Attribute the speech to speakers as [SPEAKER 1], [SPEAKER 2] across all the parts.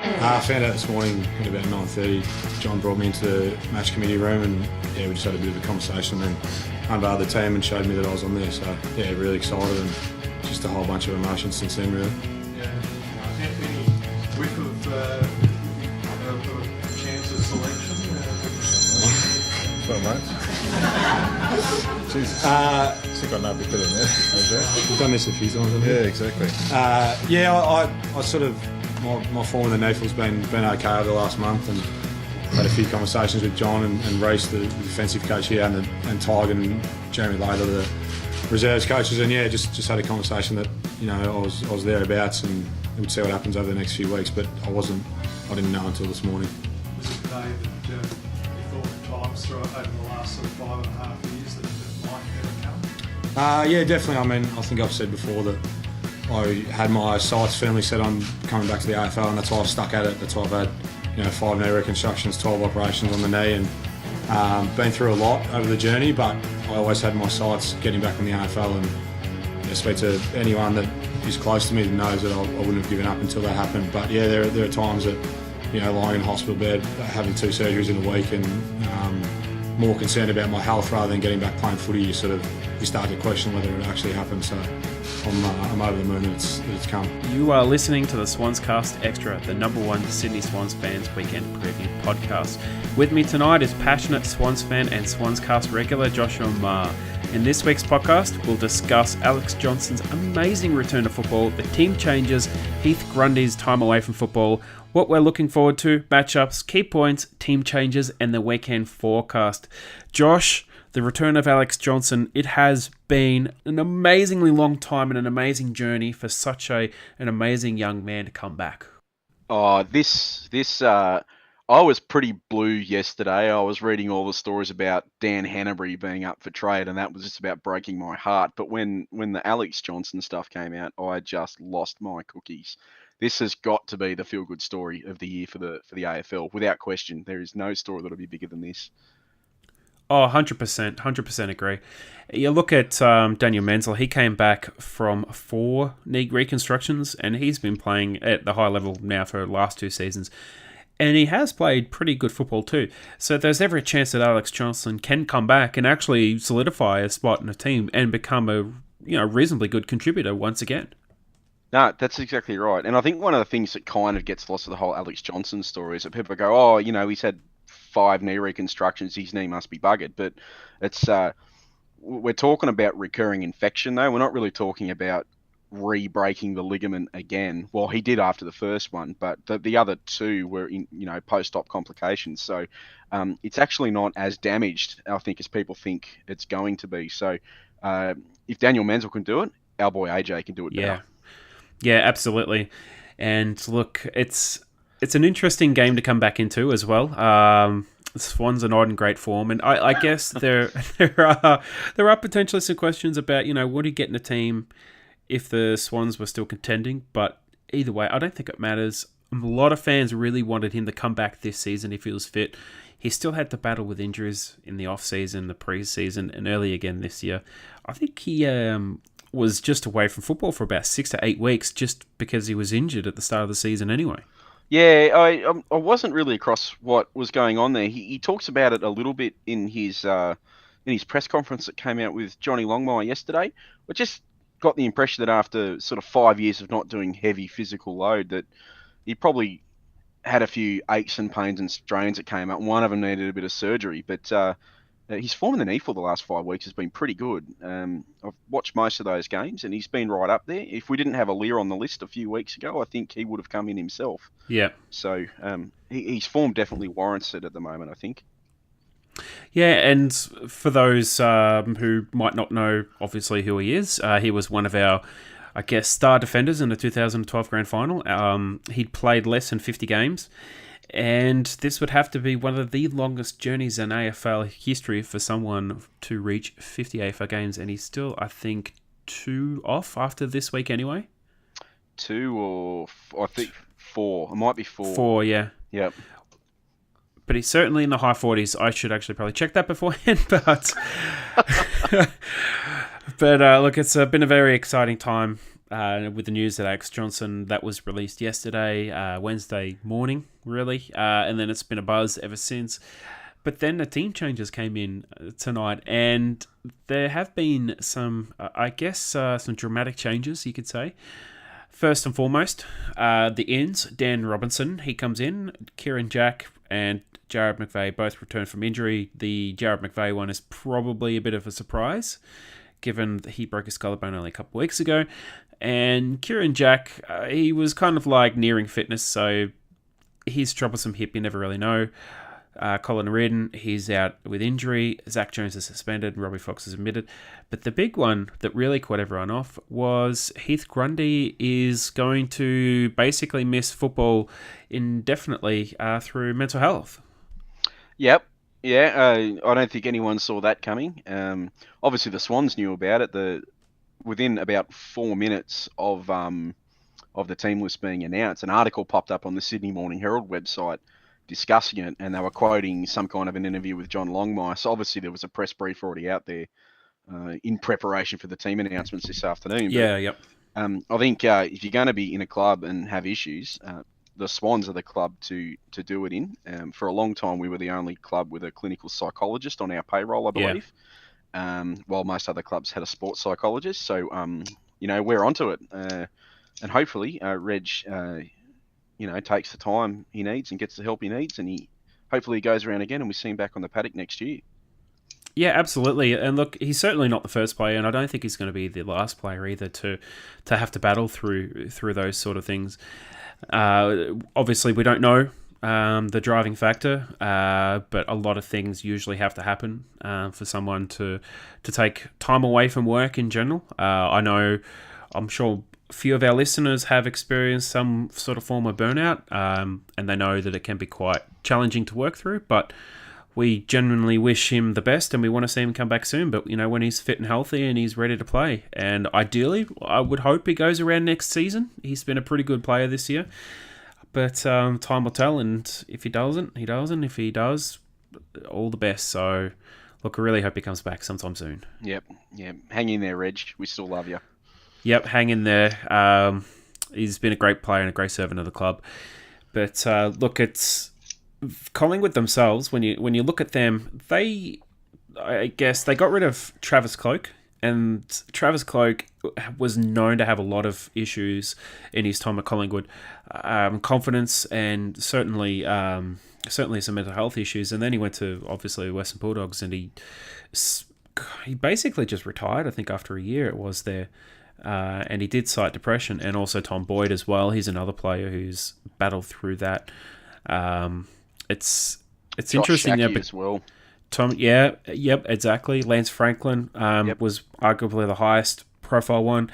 [SPEAKER 1] I found out this morning at about 9:30. John brought me into the match committee room, and we just had a bit of a conversation. And unveiled the team and showed me that I was on there. So really excited, and just a whole bunch of emotions since then, really.
[SPEAKER 2] Any whiff of chance of selection?
[SPEAKER 3] So much. Jesus. I think I know a bit better than that.
[SPEAKER 1] We've done this a few times, haven't we?
[SPEAKER 3] Yeah, exactly.
[SPEAKER 1] I sort of, my form in the NEFL's been okay over the last month, and had a few conversations with John and Reece, the defensive coach here, and Tiger and Jeremy Later, the reserves coaches, and just had a conversation that I was thereabouts, and we'd see what happens over the next few weeks. But I didn't know until this morning.
[SPEAKER 2] Was it the day that you thought times through over the last sort of 5.5 years that it might never come?
[SPEAKER 1] Definitely. I mean, I think I've said before that I had my sights firmly set on coming back to the AFL, and that's why I've stuck at it. That's why I've had 5 knee reconstructions, 12 operations on the knee, and been through a lot over the journey. But I always had my sights getting back in the AFL, and speak to anyone that is close to me that knows that I wouldn't have given up until that happened. But there are times that lying in a hospital bed, having 2 surgeries in a week, and more concerned about my health rather than getting back playing footy, you start to question whether it actually happened. So I'm over the moon that it's come.
[SPEAKER 4] You are listening to the SwansCast Extra, the #1 Sydney Swans fans weekend preview podcast. With me tonight is passionate Swans fan and SwansCast regular Joshua Maher. In this week's podcast, we'll discuss Alex Johnson's amazing return to football, the team changes, Heath Grundy's time away from football, what we're looking forward to, matchups, key points, team changes, and the weekend forecast. Josh, the return of Alex Johnson, it has been an amazingly long time and an amazing journey for such an amazing young man to come back.
[SPEAKER 5] I was pretty blue yesterday. I was reading all the stories about Dan Hanbury being up for trade, and that was just about breaking my heart. But when the Alex Johnson stuff came out, I just lost my cookies. This has got to be the feel-good story of the year for the AFL, without question. There is no story that'll be bigger than this.
[SPEAKER 4] Oh, 100% agree. You look at Daniel Menzel, he came back from 4 knee reconstructions, and he's been playing at the high level now for the last 2 seasons. And he has played pretty good football too. So there's every chance that Alex Johnson can come back and actually solidify a spot in the team and become a reasonably good contributor once again.
[SPEAKER 5] No, that's exactly right. And I think one of the things that kind of gets lost with the whole Alex Johnson story is that people go, he's had 5 knee reconstructions, his knee must be buggered. But it's we're talking about recurring infection, though. We're not really talking about re-breaking the ligament again. Well, he did after the first one, but the other 2 were in post-op complications. So it's actually not as damaged, I think, as people think it's going to be. So if Daniel Menzel can do it, our boy AJ can do it better.
[SPEAKER 4] Yeah, absolutely. And look, it's an interesting game to come back into as well. The Swans are not in great form, and I guess there are potentially some questions about would he get in a team if the Swans were still contending. But either way, I don't think it matters. A lot of fans really wanted him to come back this season if he was fit. He still had to battle with injuries in the off-season, the pre-season, and early again this year. I think he was just away from football for about 6 to 8 weeks just because he was injured at the start of the season anyway.
[SPEAKER 5] Yeah, I wasn't really across what was going on there. He talks about it a little bit in his press conference that came out with Johnny Longmire yesterday. I just got the impression that after sort of 5 years of not doing heavy physical load, that he probably had a few aches and pains and strains that came up. One of them needed a bit of surgery, but his form in the knee for the last 5 weeks has been pretty good. I've watched most of those games, and he's been right up there. If we didn't have Lear on the list a few weeks ago, I think he would have come in himself.
[SPEAKER 4] Yeah.
[SPEAKER 5] So his form definitely warrants it at the moment, I think.
[SPEAKER 4] Yeah, and for those who might not know, obviously, who he is, he was one of our, star defenders in the 2012 Grand Final. He'd played less than 50 games, and this would have to be one of the longest journeys in AFL history for someone to reach 50 AFL games, and he's still, I think, 2 off after this week anyway.
[SPEAKER 5] 2 or I think 4. It might be 4.
[SPEAKER 4] 4, yeah.
[SPEAKER 5] Yep.
[SPEAKER 4] But he's certainly in the high 40s. I should actually probably check that beforehand, but look, it's been a very exciting time with the news that Alex Johnson, that was released yesterday, Wednesday morning, really, and then it's been a buzz ever since. But then the team changes came in tonight, and there have been some, some dramatic changes, you could say. First and foremost, the ends, Dan Robinson, he comes in. Kieran Jack and Jared McVeigh both returned from injury. The Jared McVeigh one is probably a bit of a surprise, given that he broke his collarbone only a couple of weeks ago. And Kieran Jack, he was kind of like nearing fitness, so he's troublesome hip, you never really know. Colin Reardon, he's out with injury. Zach Jones is suspended. Robbie Fox is admitted. But the big one that really caught everyone off was Heath Grundy is going to basically miss football indefinitely through mental health.
[SPEAKER 5] Yep. Yeah, I don't think anyone saw that coming. Obviously, the Swans knew about it. Within about 4 minutes of the team list being announced, an article popped up on the Sydney Morning Herald website discussing it, and they were quoting some kind of an interview with John Longmire. So obviously there was a press brief already out there in preparation for the team announcements this afternoon.
[SPEAKER 4] Yep.
[SPEAKER 5] I think if you're going to be in a club and have issues, the Swans are the club to do it in. For a long time, we were the only club with a clinical psychologist on our payroll, I believe, while most other clubs had a sports psychologist. So, we're onto it. And hopefully, Reg takes the time he needs and gets the help he needs, and hopefully he goes around again and we see him back on the paddock next year.
[SPEAKER 4] Yeah, absolutely. And look, he's certainly not the first player, and I don't think he's going to be the last player either to have to battle through those sort of things. Obviously, we don't know the driving factor, but a lot of things usually have to happen for someone to take time away from work in general. I'm sure a few of our listeners have experienced some sort of form of burnout, and they know that it can be quite challenging to work through, but we genuinely wish him the best and we want to see him come back soon, but when he's fit and healthy and he's ready to play. And ideally, I would hope he goes around next season. He's been a pretty good player this year, but time will tell, and if he doesn't, he doesn't. If he does, all the best. So look, I really hope he comes back sometime soon.
[SPEAKER 5] Yep. Hang in there, Reg. We still love you.
[SPEAKER 4] Yep, hang in there. He's been a great player and a great servant of the club. But look, it's Collingwood themselves. When you look at them, I guess they got rid of Travis Cloke, and Travis Cloke was known to have a lot of issues in his time at Collingwood, confidence and certainly some mental health issues. And then he went to obviously Western Bulldogs, and he basically just retired. I think after a year it was there. And he did cite depression, and also Tom Boyd as well. He's another player who's battled through that. It's
[SPEAKER 5] Josh
[SPEAKER 4] interesting
[SPEAKER 5] Shackey
[SPEAKER 4] but
[SPEAKER 5] as well.
[SPEAKER 4] Tom, exactly. Lance Franklin was arguably the highest profile one.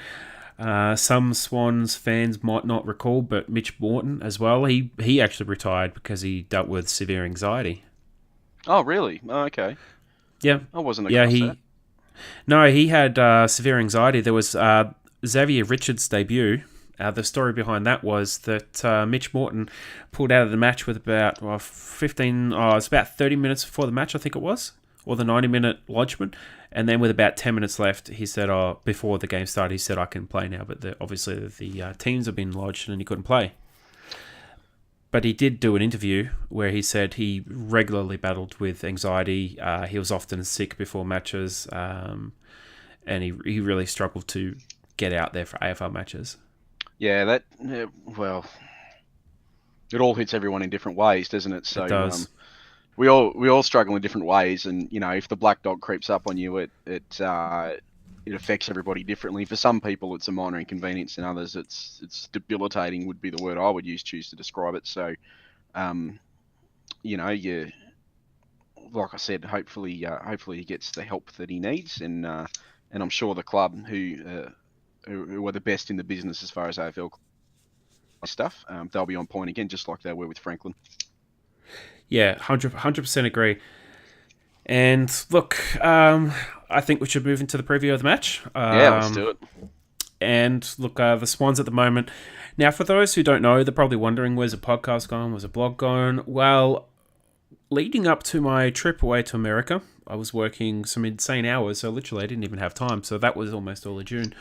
[SPEAKER 4] Some Swans fans might not recall, but Mitch Morton as well. He actually retired because he dealt with severe anxiety.
[SPEAKER 5] Oh, really? Oh, okay.
[SPEAKER 4] Yeah,
[SPEAKER 5] I wasn't across that.
[SPEAKER 4] No, he had severe anxiety. There was Xavier Richards' debut. The story behind that was that Mitch Morton pulled out of the match with about 30 minutes before the match, I think it was, or the 90-minute lodgement. And then with about 10 minutes left, he said, before the game started, he said, I can play now. But obviously the teams have been lodged and he couldn't play. But he did do an interview where he said he regularly battled with anxiety. He was often sick before matches, and he really struggled to get out there for AFL matches.
[SPEAKER 5] Yeah, it all hits everyone in different ways, doesn't it? So
[SPEAKER 4] it does.
[SPEAKER 5] We all struggle in different ways, and if the black dog creeps up on you, it affects everybody differently. For some people, it's a minor inconvenience, and others, it's debilitating. Would be the word I would choose to describe it. So, like I said, hopefully he gets the help that he needs, and I'm sure the club who are the best in the business as far as AFL stuff, they'll be on point again, just like they were with Franklin.
[SPEAKER 4] Yeah, 100% agree. And look, I think we should move into the preview of the match.
[SPEAKER 5] Let's do it.
[SPEAKER 4] And look, the Swans at the moment. Now, for those who don't know, they're probably wondering, where's the podcast going? Where's the blog going? Well, leading up to my trip away to America, I was working some insane hours, so literally I didn't even have time. So that was almost all of June.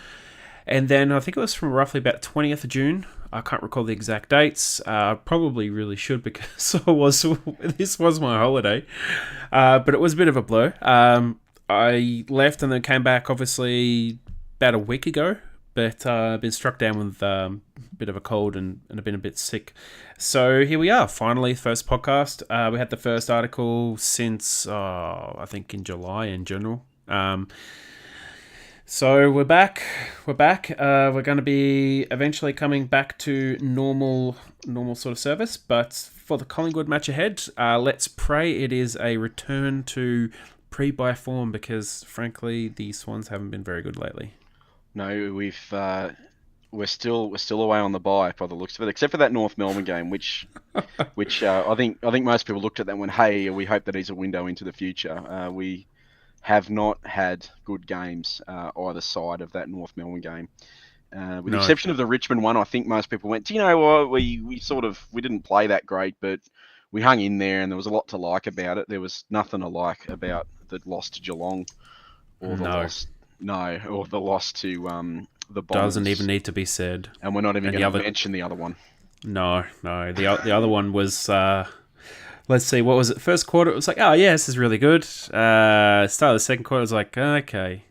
[SPEAKER 4] And then I think it was from roughly about 20th of June. I can't recall the exact dates. I probably really should because this was my holiday. But it was a bit of a blur. I left and then came back obviously about a week ago. But I've been struck down with a bit of a cold and I've been a bit sick. So here we are, finally, first podcast. We had the first article since, I think, in July in general. So we're back. We're going to be eventually coming back to normal sort of service. But for the Collingwood match ahead, let's pray it is a return to pre-bye form because, frankly, the Swans haven't been very good lately.
[SPEAKER 5] No, we're still away on the bye by the looks of it, except for that North Melbourne game, which I think most people looked at that and went, "Hey, we hope that is a window into the future." We have not had good games either side of that North Melbourne game, with the exception of the Richmond one. I think most people went, "Do you know what? We didn't play that great, but we hung in there, and there was a lot to like about it. There was nothing to like about the loss to Geelong or the loss." No, or the loss to the Bombers.
[SPEAKER 4] Doesn't even need to be said.
[SPEAKER 5] And we're not even going to mention the other one.
[SPEAKER 4] No. The other one was, let's see, what was it? First quarter, it was like, oh, yeah, this is really good. Start of the second quarter, it was like, okay,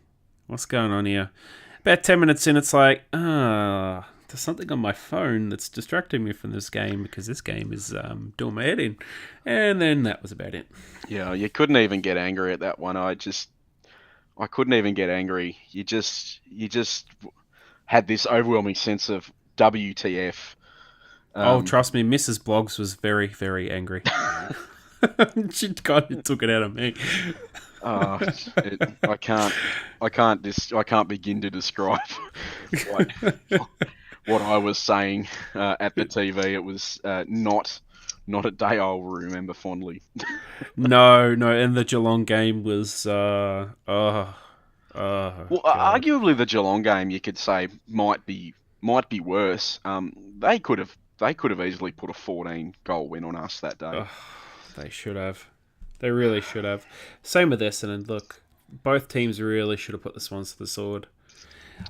[SPEAKER 4] what's going on here? About 10 minutes in, it's like, there's something on my phone that's distracting me from this game because this game is doing my head in. And then that was about it. Yeah,
[SPEAKER 5] you couldn't even get angry at that one. I couldn't even get angry. You just had this overwhelming sense of WTF.
[SPEAKER 4] Trust me, Mrs. Bloggs was very, very angry. She kind of took it out of me.
[SPEAKER 5] I can't begin to describe what I was saying at the TV. It was not a day I'll remember fondly.
[SPEAKER 4] No, and the Geelong game was
[SPEAKER 5] arguably the Geelong game you could say might be worse. They could have easily put a 14-goal win on us that day.
[SPEAKER 4] They should have. They really should have. Same with Essendon. Look, both teams really should have put the Swans to the sword.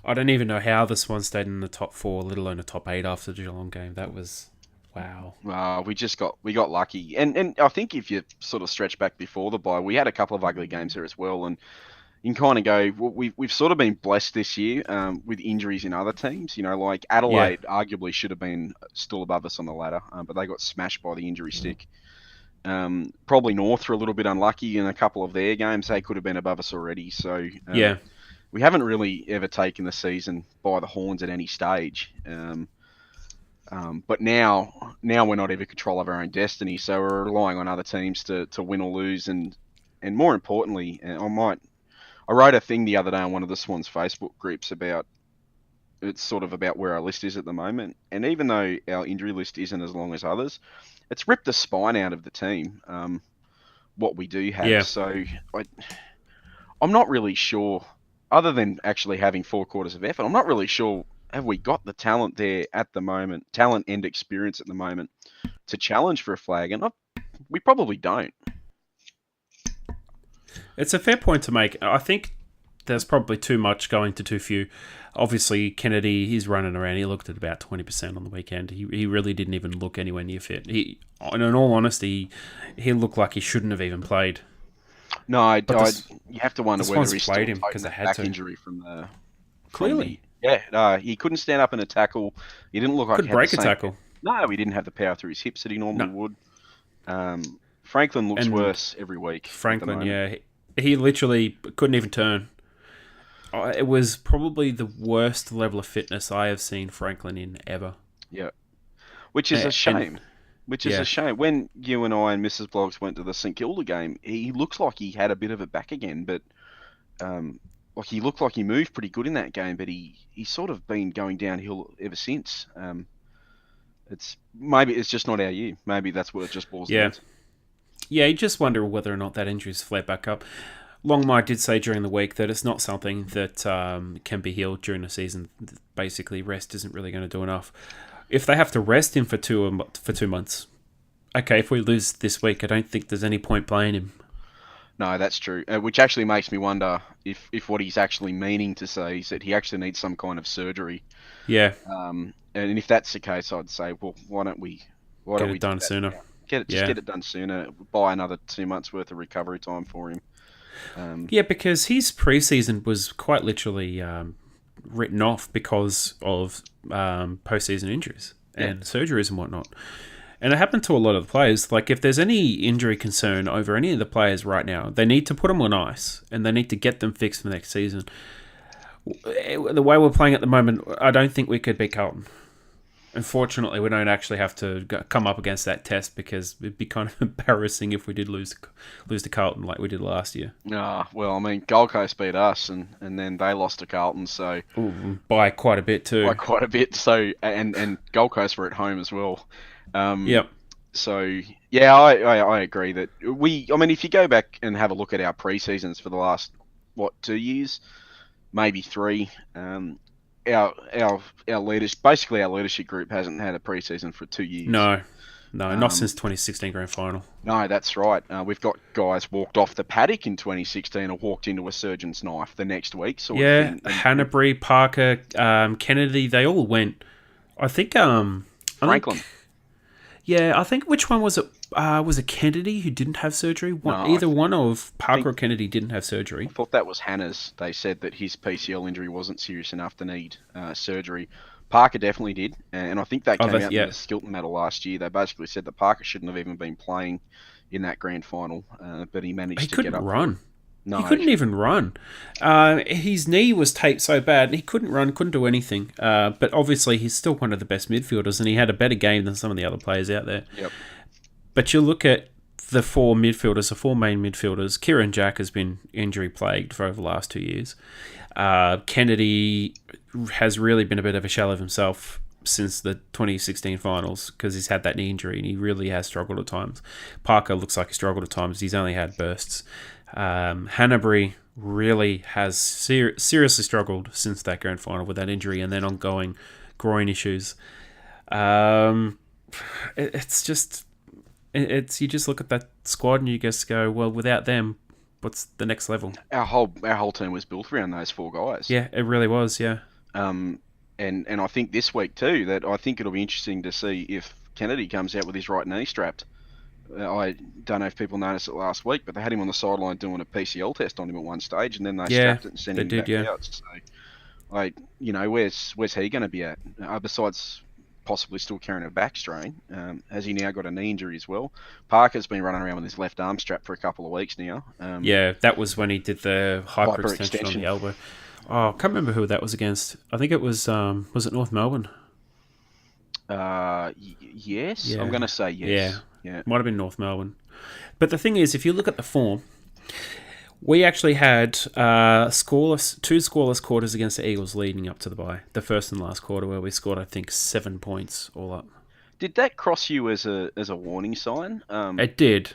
[SPEAKER 4] I don't even know how the Swans stayed in the top 4, let alone a top 8 after the Geelong game. That was... wow. We got lucky. And I think if you sort of stretch back before the bye, we had a couple of ugly games here as well. And you can kind of go, well, we've sort of been blessed this year with injuries in other teams. You know, like Adelaide arguably should have been still above us on the ladder, but they got smashed by the injury stick. Probably North were a little bit unlucky in a couple of their games. They could have been above us already. So we haven't really ever taken the season by the horns at any stage. But now we're not even in control of our own destiny, so we're relying on other teams to win or lose, and more importantly, I wrote a thing the other day on one of the Swans Facebook groups about where our list is at the moment, and even though our injury list isn't as long as others, it's ripped the spine out of the team. What we do have, so I'm not really sure. Other than actually having 4 quarters of effort, I'm not really sure. Have we got the talent there at the moment, talent and experience at the moment, to challenge for a flag? And we probably don't. It's a fair point to make. I think there's probably too much going to too few. Obviously, Kennedy, he's running around. He looked at about 20% on the weekend. He really didn't even look anywhere near fit. And in all honesty, he looked like he shouldn't have even played. No, you have to wonder whether he's played him because they had to. Injury from the clearly. He couldn't stand up in a tackle. He didn't look like he could break a tackle. No, he didn't have the power through his hips that he normally would. Franklin looks worse every week. Franklin, he literally couldn't even turn. It was probably the worst level of fitness I have seen Franklin in ever. Yeah, which is a shame. A shame. When you and I and Mrs. Bloggs went to the St Kilda game, he looks like he had a bit of it back again, but he looked like he moved pretty good in that game, but he's sort of been going downhill ever since. Maybe it's just not our year. Maybe that's what it just boils down to. Yeah, you just wonder whether or not that injury's flared back up. Longmire did say during the week that it's not something that can be healed during the season. Basically, rest isn't really going to do enough. If they have to rest him for 2 months, okay, if we lose this week, I don't think there's any point playing him.
[SPEAKER 5] No, that's true. Which actually makes me wonder if what he's actually meaning to say is that he actually needs some kind of surgery.
[SPEAKER 4] Yeah,
[SPEAKER 5] And if that's the case, I'd say, well, why don't we
[SPEAKER 4] get it
[SPEAKER 5] do
[SPEAKER 4] done
[SPEAKER 5] that
[SPEAKER 4] sooner.
[SPEAKER 5] now?
[SPEAKER 4] Yeah.
[SPEAKER 5] Get it done sooner. Buy another 2 months worth of recovery time for him.
[SPEAKER 4] Yeah, because his preseason was quite literally written off because of postseason injuries and surgeries and whatnot. And it happened to a lot of the players. Like, if there's any injury concern over any of the players right now, they need to put them on ice and they need to get them fixed for next season. The way we're playing at the moment, I don't think we could beat Carlton. Unfortunately, we don't actually have to come up against that test because it'd be kind of embarrassing if we did lose to Carlton like we did last year.
[SPEAKER 5] Well, I mean, Gold Coast beat us, and then they lost to Carlton, so
[SPEAKER 4] By quite a bit too.
[SPEAKER 5] by quite a bit. So and Gold Coast were at home as well.
[SPEAKER 4] Yep.
[SPEAKER 5] So yeah, I agree that I mean, if you go back and have a look at our pre-seasons for the last 2 years, maybe 3. Our leadership group hasn't had a pre-season for 2 years.
[SPEAKER 4] No, not since 2016 grand final.
[SPEAKER 5] No, that's right. We've got guys walked off the paddock in 2016 or walked into a surgeon's knife the next week. Sort of thing.
[SPEAKER 4] Hanbury, Parker, Kennedy, they all went. I think
[SPEAKER 5] Franklin.
[SPEAKER 4] I think which one was it? Was it Kennedy who didn't have surgery? Either one of Parker or Kennedy didn't have surgery.
[SPEAKER 5] I thought that was Hannah's. They said that his PCL injury wasn't serious enough to need surgery. Parker definitely did, and I think that came out in the Skilton medal last year. They basically said that Parker shouldn't have even been playing in that grand final, but he managed to get up.
[SPEAKER 4] He couldn't run.
[SPEAKER 5] No,
[SPEAKER 4] he couldn't even run. His knee was taped so bad, he couldn't run, couldn't do anything. But obviously, he's still one of the best midfielders, and he had a better game than some of the other players out there.
[SPEAKER 5] Yep.
[SPEAKER 4] But you look at the four main midfielders. Kieran Jack has been injury plagued for over the last 2 years. Kennedy has really been a bit of a shell of himself since the 2016 finals because he's had that knee injury and he really has struggled at times. Parker looks like he struggled at times. He's only had bursts. Hanbury really has seriously struggled since that grand final with that injury and then ongoing groin issues. It's just... you just look at that squad and you just go, well, without them, what's the next level?
[SPEAKER 5] Our whole team was built around those 4 guys.
[SPEAKER 4] Yeah, it really was. Yeah.
[SPEAKER 5] And I think this week too that I think it'll be interesting to see if Kennedy comes out with his right knee strapped. I don't know if people noticed it last week, but they had him on the sideline doing a PCL test on him at one stage, and then they strapped it and sent him back out. So, where's he going to be at? Besides possibly still carrying a back strain. Has he now got a knee injury as well? Parker's been running around with his left arm strap for a couple of weeks now.
[SPEAKER 4] That was when he did the hyperextension on the elbow. Oh, I can't remember who that was against. I think it was it North Melbourne?
[SPEAKER 5] Yes.
[SPEAKER 4] Yeah.
[SPEAKER 5] I'm going to say yes.
[SPEAKER 4] Yeah. Might have been North Melbourne. But the thing is, if you look at the form, we actually had two scoreless quarters against the Eagles leading up to the bye. The first and last quarter where we scored, I think, 7 points all up.
[SPEAKER 5] Did that cross you as a warning sign?
[SPEAKER 4] It did.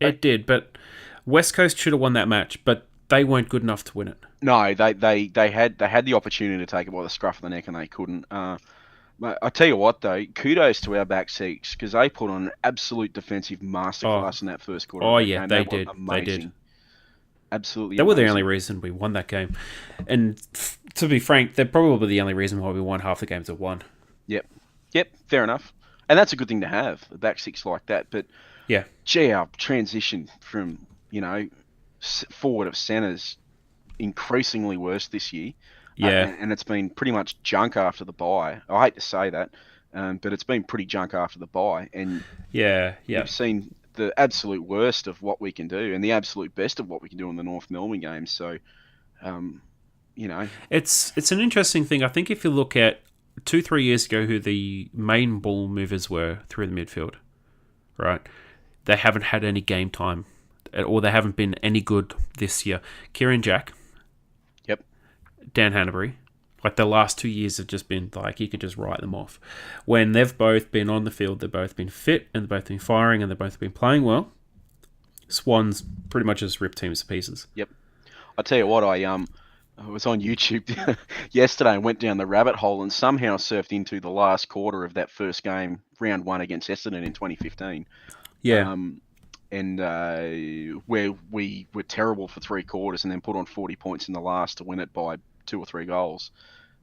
[SPEAKER 4] It did, but West Coast should have won that match, but they weren't good enough to win it.
[SPEAKER 5] No, they had the opportunity to take it by the scruff of the neck and they couldn't. I tell you what, though, kudos to our back six because they put on an absolute defensive masterclass in that first quarter.
[SPEAKER 4] Oh, yeah, they did. They did.
[SPEAKER 5] Absolutely.
[SPEAKER 4] They were the only reason we won that game. And to be frank, they're probably the only reason why we won half the games at one.
[SPEAKER 5] Yep, fair enough. And that's a good thing to have, a back six like that. But,
[SPEAKER 4] yeah,
[SPEAKER 5] gee, our transition from, forward of centres increasingly worse this year.
[SPEAKER 4] Yeah.
[SPEAKER 5] And it's been pretty much junk after the bye. I hate to say that, but it's been pretty junk after the bye. And you've seen the absolute worst of what we can do and the absolute best of what we can do in the North Melbourne games. So,
[SPEAKER 4] It's an interesting thing. I think if you look at 2-3 years ago who the main ball movers were through the midfield, right? They haven't had any game time or they haven't been any good this year. Kieran Jack.
[SPEAKER 5] Yep.
[SPEAKER 4] Dan Hanbury. Like the last 2 years have just been like, you could just write them off. When they've both been on the field, they've both been fit and they've both been firing and they've both been playing well. Swans pretty much just ripped teams to pieces.
[SPEAKER 5] Yep. I tell you what, I was on YouTube yesterday and went down the rabbit hole and somehow surfed into the last quarter of that first game, round 1 against Essendon in 2015.
[SPEAKER 4] Yeah.
[SPEAKER 5] where we were terrible for 3 quarters and then put on 40 points in the last to win it by 2 or 3 goals.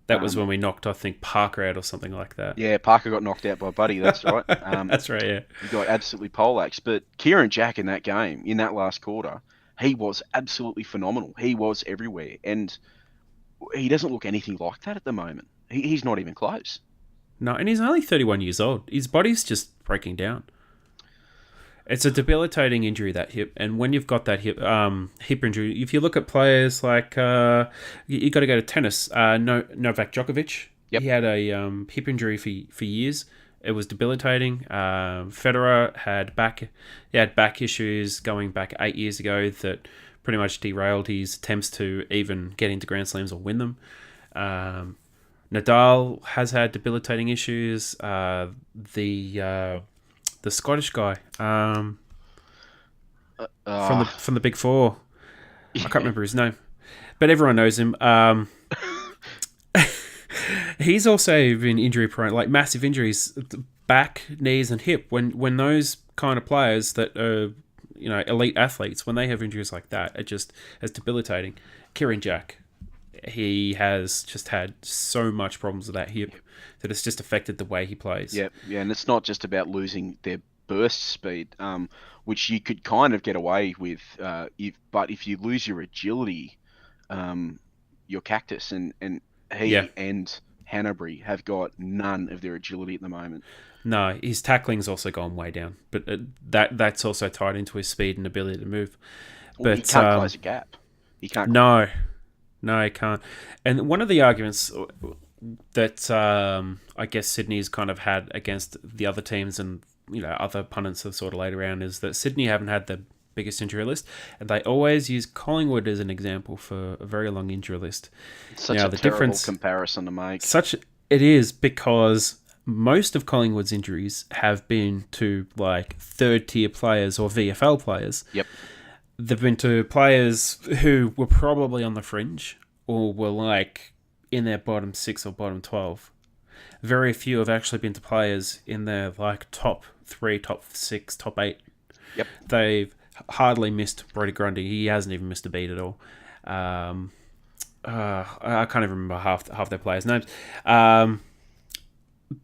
[SPEAKER 4] That was when we knocked, I think, Parker out or something like that.
[SPEAKER 5] Yeah, Parker got knocked out by Buddy, that's right.
[SPEAKER 4] That's right, yeah.
[SPEAKER 5] He got absolutely poleaxed. But Kieran Jack in that game, in that last quarter, he was absolutely phenomenal. He was everywhere. And he doesn't look anything like that at the moment. He's not even close.
[SPEAKER 4] No, and he's only 31 years old. His body's just breaking down. It's a debilitating injury, that hip. And when you've got that hip injury, if you look at players like, you got to go to tennis, Novak Djokovic.
[SPEAKER 5] Yep.
[SPEAKER 4] He had a hip injury for years. It was debilitating. Federer had back issues going back 8 years ago that pretty much derailed his attempts to even get into Grand Slams or win them. Nadal has had debilitating issues. The Scottish guy from the Big Four. I can't remember his name, but everyone knows him. He's also been injury prone, like massive injuries, back, knees, and hip. When those kind of players that are, elite athletes, when they have injuries like that, it just is debilitating. Kieran Jack, he has just had so much problems with that hip that it's just affected the way he plays.
[SPEAKER 5] Yeah, and it's not just about losing their burst speed, which you could kind of get away with, but if you lose your agility, your Cactus and he and Hanbury have got none of their agility at the moment.
[SPEAKER 4] No, his tackling's also gone way down, but that's also tied into his speed and ability to move.
[SPEAKER 5] Well,
[SPEAKER 4] but
[SPEAKER 5] he can't close a gap. He can't.
[SPEAKER 4] No, he can't. And one of the arguments that I guess Sydney's kind of had against the other teams and other pundits have sort of laid around is that Sydney haven't had the biggest injury list, and they always use Collingwood as an example for a very long injury list.
[SPEAKER 5] Such a terrible comparison to make.
[SPEAKER 4] It is, because most of Collingwood's injuries have been to like third tier players or VFL players.
[SPEAKER 5] Yep.
[SPEAKER 4] They've been to players who were probably on the fringe or were like in their bottom 6 or bottom 12. Very few have actually been to players in their like top 3, top 6, top 8.
[SPEAKER 5] Yep. They've
[SPEAKER 4] hardly missed Heath Grundy. He hasn't even missed a beat at all. I can't even remember half their players' names.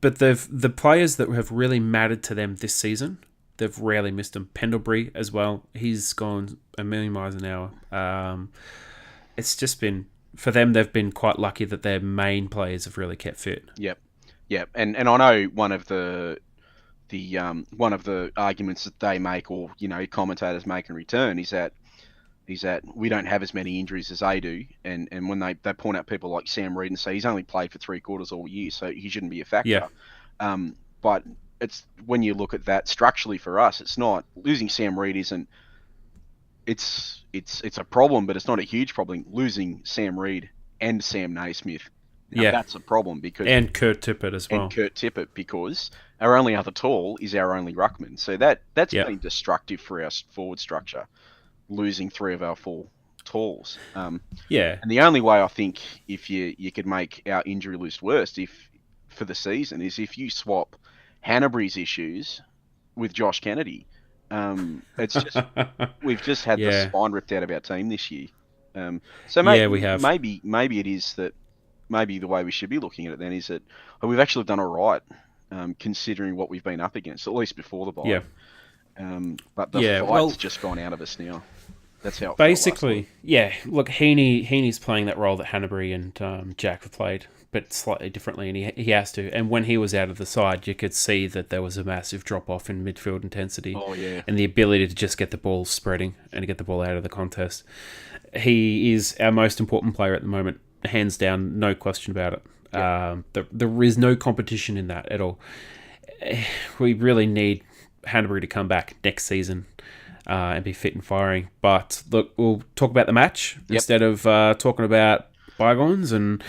[SPEAKER 4] But the players that have really mattered to them this season, they've rarely missed them. Pendlebury as well. He's gone a million miles an hour. It's just been, for them, they've been quite lucky that their main players have really kept fit.
[SPEAKER 5] Yep. And I know one of the arguments that they make, or commentators make in return, is that we don't have as many injuries as they do, and when they point out people like Sam Reid and say he's only played for 3 quarters all year, so he shouldn't be a factor.
[SPEAKER 4] Yeah.
[SPEAKER 5] But it's, when you look at that structurally for us, it's not, losing Sam Reid isn't. It's a problem, but it's not a huge problem. Losing Sam Reid and Sam Naismith. Now, that's a problem, because
[SPEAKER 4] and Kurt Tippett as well.
[SPEAKER 5] And Kurt Tippett, because our only other tall is our only ruckman. So that's been destructive for our forward structure, losing 3 of our 4 talls. And the only way I think if you could make our injury list worse for the season is if you swap Hanbury's issues with Josh Kennedy. It's just we've just had the spine ripped out of our team this year. So maybe
[SPEAKER 4] we have.
[SPEAKER 5] Maybe it is that. Maybe the way we should be looking at it then is that we've actually done all right, considering what we've been up against, at least before the bye.
[SPEAKER 4] Yeah.
[SPEAKER 5] But the fight's just gone out of us now. That's how it
[SPEAKER 4] basically, look, Heaney's playing that role that Hanbury and Jack have played, but slightly differently, and he has to. And when he was out of the side, you could see that there was a massive drop-off in midfield intensity and the ability to just get the ball spreading and to get the ball out of the contest. He is our most important player at the moment. Hands down, no question about it. There is no competition in that at all. We really need Hanbury to come back next season and be fit and firing. But look, we'll talk about the match instead of talking about bygones and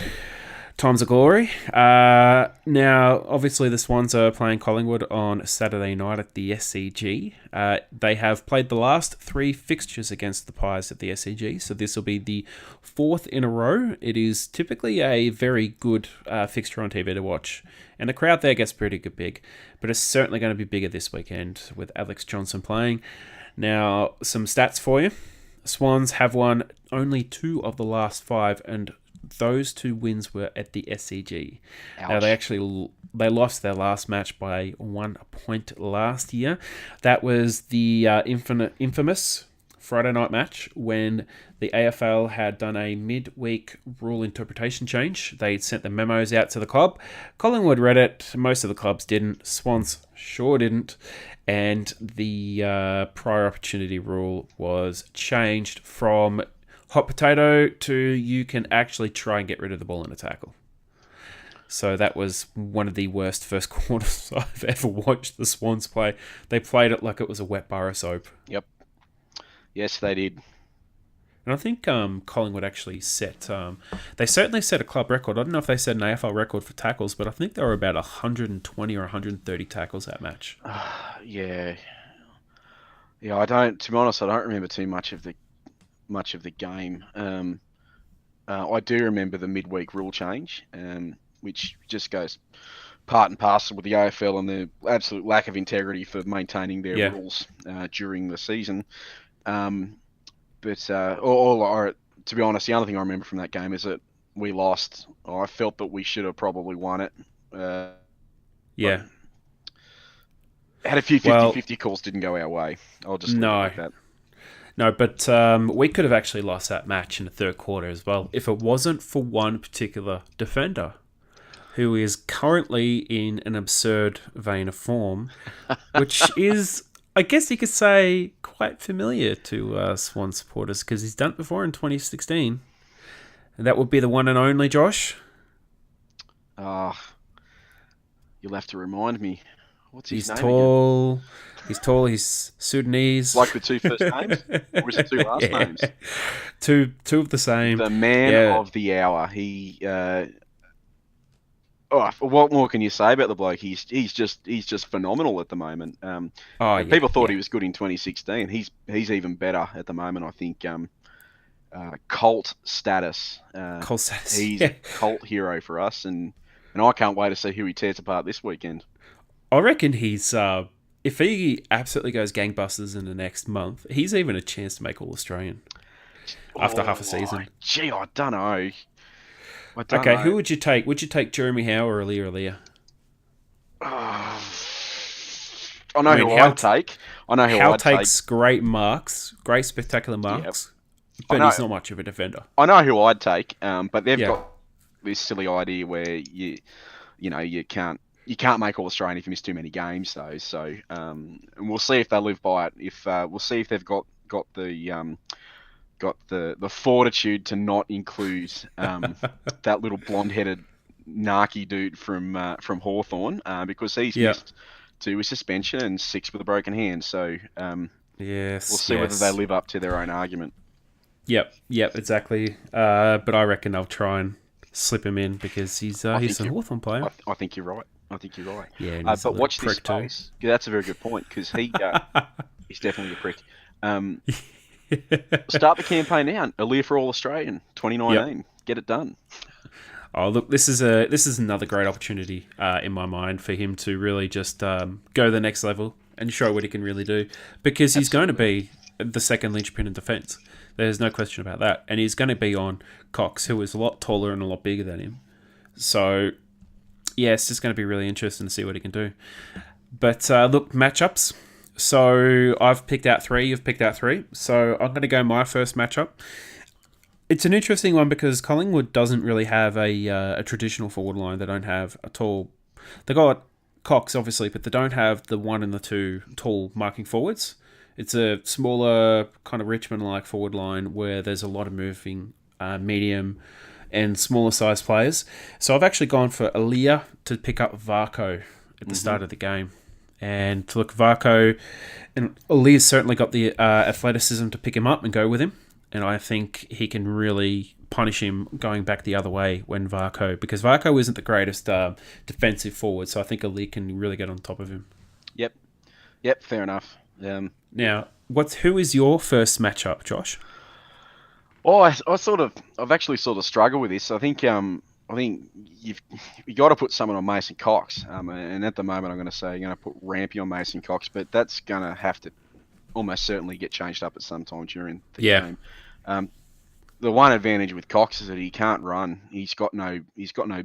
[SPEAKER 4] times of glory. Now, obviously, the Swans are playing Collingwood on Saturday night at the SCG. They have played the last 3 fixtures against the Pies at the SCG, so this will be the 4th in a row. It is typically a very good fixture on TV to watch, and the crowd there gets pretty big, but it's certainly going to be bigger this weekend with Alex Johnson playing. Now, some stats for you. Swans have won only 2 of the last 5, and those 2 wins were at the SCG.
[SPEAKER 5] Ouch.
[SPEAKER 4] Now, they lost their last match by 1 point last year. That was the infamous Friday night match when the AFL had done a midweek rule interpretation change. They'd sent the memos out to the club. Collingwood read it. Most of the clubs didn't. Swans sure didn't. And the prior opportunity rule was changed from hot potato to you can actually try and get rid of the ball in a tackle. So that was one of the worst first quarters I've ever watched the Swans play. They played it like it was a wet bar of soap.
[SPEAKER 5] Yep. Yes, they did.
[SPEAKER 4] And I think Collingwood actually they certainly set a club record. I don't know if they set an AFL record for tackles, but I think there were about 120 or 130 tackles that match.
[SPEAKER 5] Yeah. Yeah, to be honest, I don't remember too much of the game. I do remember the midweek rule change, which just goes part and parcel with the AFL and the absolute lack of integrity for maintaining their rules during the season. But to be honest, the only thing I remember from that game is that we lost. I felt that we should have probably won it.
[SPEAKER 4] Yeah.
[SPEAKER 5] Had a few 50-50 calls didn't go our way. I'll just leave it like that.
[SPEAKER 4] No, but we could have actually lost that match in the third quarter as well if it wasn't for one particular defender who is currently in an absurd vein of form, which is, I guess you could say, quite familiar to Swan supporters because he's done it before in 2016. And that would be the one and only Josh.
[SPEAKER 5] You'll have to remind me. What's his name
[SPEAKER 4] tall.
[SPEAKER 5] again?
[SPEAKER 4] He's tall. He's Sudanese.
[SPEAKER 5] Like the 2 first names? Or is it 2 last names?
[SPEAKER 4] Two of the same.
[SPEAKER 5] The man of the hour. He... what more can you say about the bloke? He's just phenomenal at the moment. People thought he was good in 2016. He's even better at the moment. I think cult status.
[SPEAKER 4] Cult status.
[SPEAKER 5] He's a cult hero for us, and I can't wait to see who he tears apart this weekend.
[SPEAKER 4] I reckon he's if he absolutely goes gangbusters in the next month, he's even a chance to make All-Australian after half a season.
[SPEAKER 5] Gee, I don't know.
[SPEAKER 4] Who would you take? Would you take Jeremy Howe or Leah?
[SPEAKER 5] I know who I'd take.
[SPEAKER 4] Howe takes great marks, great spectacular marks, but he's not much of a defender.
[SPEAKER 5] I know who I'd take, but they've got this silly idea where you can't make All-Australian if you miss too many games, though. So, and we'll see if they live by it. We'll see if they've got the fortitude to not include that little blonde-headed narky dude from Hawthorn because he's missed 2 with suspension and 6 with a broken hand. So we'll see whether they live up to their own argument. Yep,
[SPEAKER 4] exactly. But I reckon I'll try and slip him in because he's a Hawthorn player.
[SPEAKER 5] I think you're right.
[SPEAKER 4] Yeah,
[SPEAKER 5] but watch this space. Yeah, that's a very good point because he's definitely a prick. Start the campaign now. Aaliyah for All Australian 2019. Yep. Get it done.
[SPEAKER 4] Oh, look, this is another great opportunity in my mind for him to really just go to the next level and show what he can really do because he's going to be the second linchpin in defence. There's no question about that. And he's going to be on Cox, who is a lot taller and a lot bigger than him. So, yeah, it's just going to be really interesting to see what he can do. But look, matchups. So I've picked out 3. You've picked out 3. So I'm going to go my first matchup. It's an interesting one because Collingwood doesn't really have a traditional forward line. They don't have a tall... They got Cox, obviously, but they don't have the 1 and the 2 tall marking forwards. It's a smaller kind of Richmond-like forward line where there's a lot of moving medium and smaller size players. So I've actually gone for Aaliyah to pick up Varco at the start of the game. And to look, Varco and Aaliyah's certainly got the athleticism to pick him up and go with him. And I think he can really punish him going back the other way because Varco isn't the greatest defensive forward. So I think Aaliyah can really get on top of him.
[SPEAKER 5] Yep, fair enough.
[SPEAKER 4] Now, who is your first matchup, Josh?
[SPEAKER 5] Oh, I've actually sort of struggled with this. I think you got to put someone on Mason Cox, and at the moment I'm going to say you're going to put Rampy on Mason Cox, but that's going to have to almost certainly get changed up at some time during the
[SPEAKER 4] Yeah.
[SPEAKER 5] game. The one advantage with Cox is that he can't run. He's got no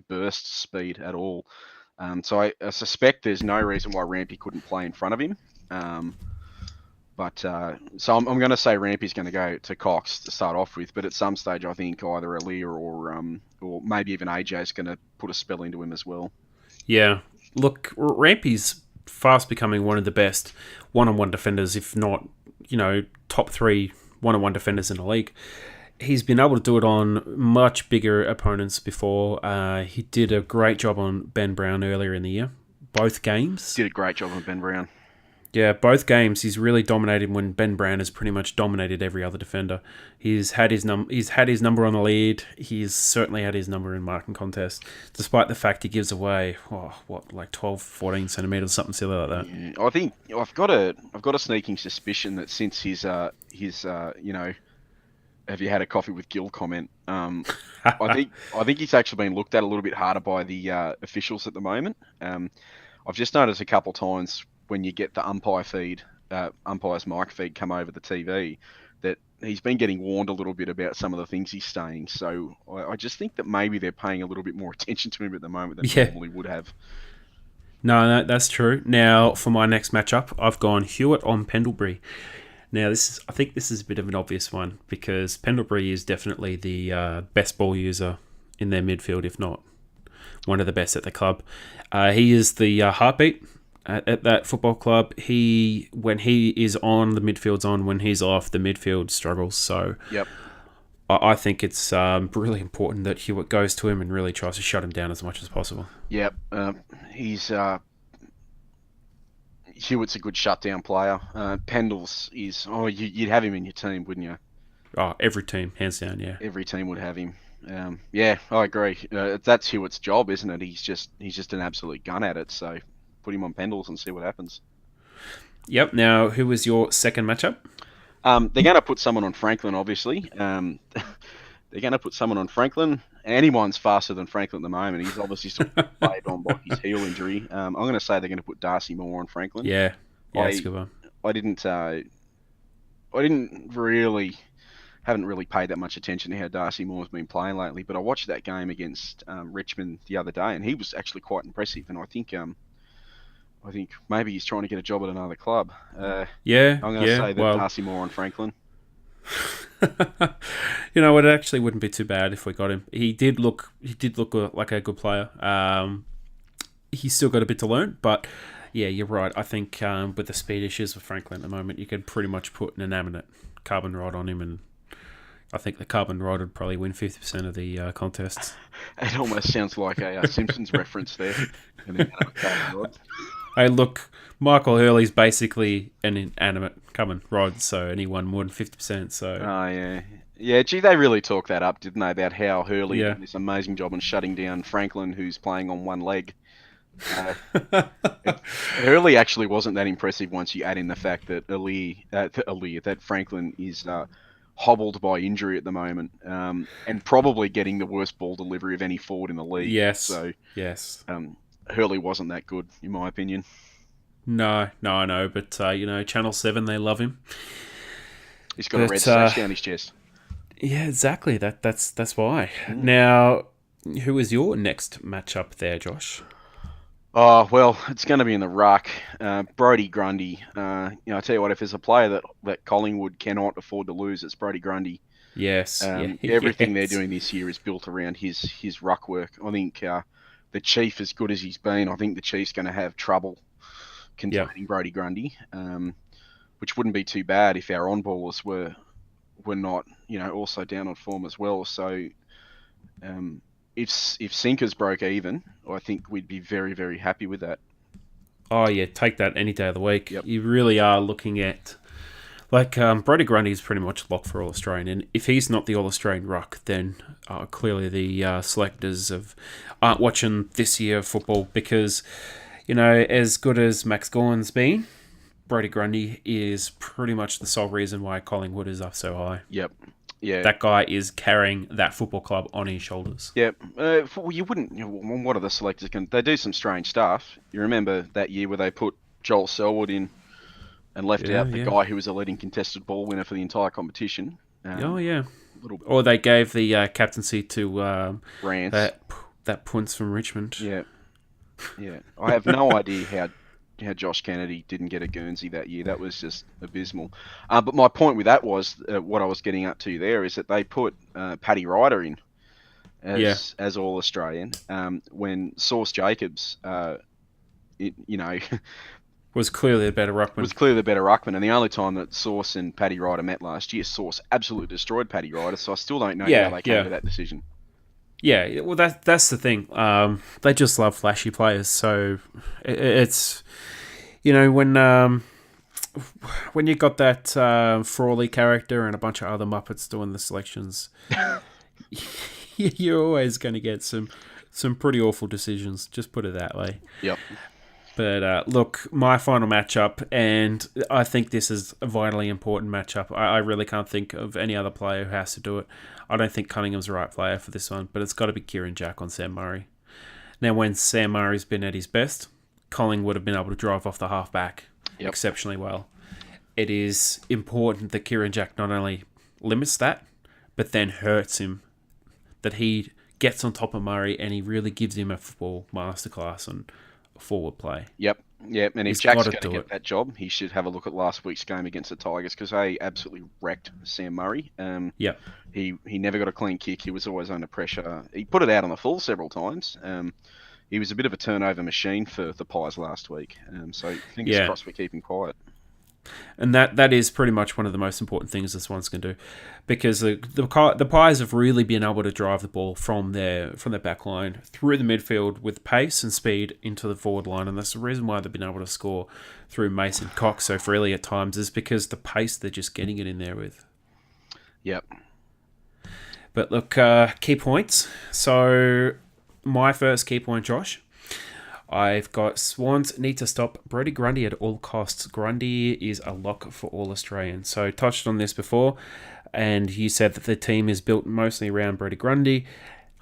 [SPEAKER 5] burst speed at all. So I suspect there's no reason why Rampy couldn't play in front of him. So I'm going to say Rampy's going to go to Cox to start off with. But at some stage, I think either Aaliyah or maybe even AJ's going to put a spell into him as well.
[SPEAKER 4] Yeah. Look, Rampy's fast becoming one of the best one-on-one defenders, if not, top 3 one-on-one defenders in the league. He's been able to do it on much bigger opponents before. He did a great job on Ben Brown earlier in the year. Both games.
[SPEAKER 5] Did a great job on Ben Brown.
[SPEAKER 4] Yeah, both games he's really dominated when Ben Brown has pretty much dominated every other defender. He's had his number on the lead. He's certainly had his number in marking contest, despite the fact he gives away 12, 14 centimeters, something silly like that.
[SPEAKER 5] Yeah, I think I've got a sneaking suspicion that since his have you had a coffee with Gil comment, I think he's actually been looked at a little bit harder by the officials at the moment. I've just noticed a couple of times when you get the umpire's mic feed come over the TV, that he's been getting warned a little bit about some of the things he's saying. So I just think that maybe they're paying a little bit more attention to him at the moment than normally would have.
[SPEAKER 4] No, that's true. Now, for my next matchup, I've gone Hewitt on Pendlebury. Now, I think this is a bit of an obvious one because Pendlebury is definitely the best ball user in their midfield, if not one of the best at the club. He is the heartbeat at that football club. When he is on, the midfield's on. When he's off, the midfield struggles. So
[SPEAKER 5] yep.
[SPEAKER 4] I think it's really important that Hewitt goes to him and really tries to shut him down as much as possible.
[SPEAKER 5] Yep. Hewitt's a good shutdown player. Pendles is... you'd have him in your team, wouldn't you?
[SPEAKER 4] Oh, every team, hands down, yeah.
[SPEAKER 5] Every team would have him. Yeah, I agree. That's Hewitt's job, isn't it? He's just an absolute gun at it. So put him on Pendles and see what happens.
[SPEAKER 4] Yep. Now, who was your second matchup?
[SPEAKER 5] They're going to put someone on Franklin, obviously. They're going to put someone on Franklin. Anyone's faster than Franklin at the moment. He's obviously still played on by his heel injury. I'm going to say they're going to put Darcy Moore on Franklin.
[SPEAKER 4] Yeah, that's a good one.
[SPEAKER 5] Haven't really paid that much attention to how Darcy Moore's been playing lately, but I watched that game against Richmond the other day, and he was actually quite impressive. And I think maybe he's trying to get a job at another club. I'm going to say that Darcy Moore on Franklin.
[SPEAKER 4] It actually wouldn't be too bad if we got him. He did look like a good player. He's still got a bit to learn, but yeah, you're right. I think with the speed issues with Franklin at the moment, you could pretty much put an inanimate carbon rod on him, and I think the carbon rod would probably win 50% of the contests.
[SPEAKER 5] It almost sounds like a Simpsons reference there. An inanimate carbon rod.
[SPEAKER 4] Hey, look, Michael Hurley's basically an inanimate carbon rod, and he won more than 50%. So.
[SPEAKER 5] Oh, yeah. Yeah, gee, they really talked that up, didn't they, about how Hurley did this amazing job in shutting down Franklin, who's playing on one leg. Hurley actually wasn't that impressive once you add in the fact that that Franklin is hobbled by injury at the moment, and probably getting the worst ball delivery of any forward in the league.
[SPEAKER 4] Yes.
[SPEAKER 5] So,
[SPEAKER 4] yes.
[SPEAKER 5] Hurley wasn't that good, in my opinion.
[SPEAKER 4] No, I know, but Channel 7, they love him.
[SPEAKER 5] He's got a red sash down his chest.
[SPEAKER 4] Yeah, exactly. That's why. Now, who is your next matchup there, Josh?
[SPEAKER 5] Oh, well, it's going to be in the ruck. Brodie Grundy. I tell you what, if there's a player that Collingwood cannot afford to lose, it's Brodie Grundy.
[SPEAKER 4] Yes.
[SPEAKER 5] Everything they're doing this year is built around his ruck work. I think the Chief, as good as he's been, I think the Chief's going to have trouble containing Brodie Grundy, which wouldn't be too bad if our on-ballers were not, also down on form as well. So if Sinkers broke even, I think we'd be very, very happy with that.
[SPEAKER 4] Oh, yeah, take that any day of the week.
[SPEAKER 5] Yep.
[SPEAKER 4] You really are looking at... Brodie Grundy is pretty much locked for All-Australian, and if he's not the All-Australian ruck, then clearly the selectors aren't watching this year of football because, as good as Max Gawn's been, Brodie Grundy is pretty much the sole reason why Collingwood is up so high.
[SPEAKER 5] Yep. Yeah.
[SPEAKER 4] That guy is carrying that football club on his shoulders.
[SPEAKER 5] Yep. You wouldn't... what are the selectors... They do some strange stuff. You remember that year where they put Joel Selwood in and left out the guy who was a leading contested ball winner for the entire competition. Or
[SPEAKER 4] they gave the captaincy to
[SPEAKER 5] Rance.
[SPEAKER 4] That points from Richmond.
[SPEAKER 5] Yeah. I have no idea how Josh Kennedy didn't get a Guernsey that year. That was just abysmal. But my point with that was what I was getting up to there is that they put Paddy Ryder in as All Australian when Sauce Jacobs,
[SPEAKER 4] was clearly the better
[SPEAKER 5] ruckman. And the only time that Sauce and Paddy Ryder met last year, Sauce absolutely destroyed Paddy Ryder. So I still don't know how they came to that decision.
[SPEAKER 4] Yeah, well, that's the thing. They just love flashy players. So it's, when you got that Frawley character and a bunch of other Muppets doing the selections, you're always going to get some pretty awful decisions. Just put it that way.
[SPEAKER 5] Yep.
[SPEAKER 4] But look, my final matchup, and I think this is a vitally important matchup. I really can't think of any other player who has to do it. I don't think Cunningham's the right player for this one, but it's got to be Kieran Jack on Sam Murray. Now, when Sam Murray's been at his best, Collingwood would have been able to drive off the halfback exceptionally well. It is important that Kieran Jack not only limits that, but then hurts him, that he gets on top of Murray and he really gives him a football masterclass on forward play.
[SPEAKER 5] Yep. And if Jack's going to get that job, he should have a look at last week's game against the Tigers because they absolutely wrecked Sam Murray. He never got a clean kick. He was always under pressure. He put it out on the full several times. He was a bit of a turnover machine for the Pies last week. So fingers crossed we keep him quiet.
[SPEAKER 4] And that is pretty much one of the most important things the Swans can do, because the Pies have really been able to drive the ball from their back line through the midfield with pace and speed into the forward line, and that's the reason why they've been able to score through Mason Cox so freely at times, is because the pace they're just getting it in there with.
[SPEAKER 5] Yep.
[SPEAKER 4] But look, key points. So my first key point, Josh. I've got Swans need to stop Brodie Grundy at all costs. Grundy is a lock for All Australian. So touched on this before, and you said that the team is built mostly around Brodie Grundy.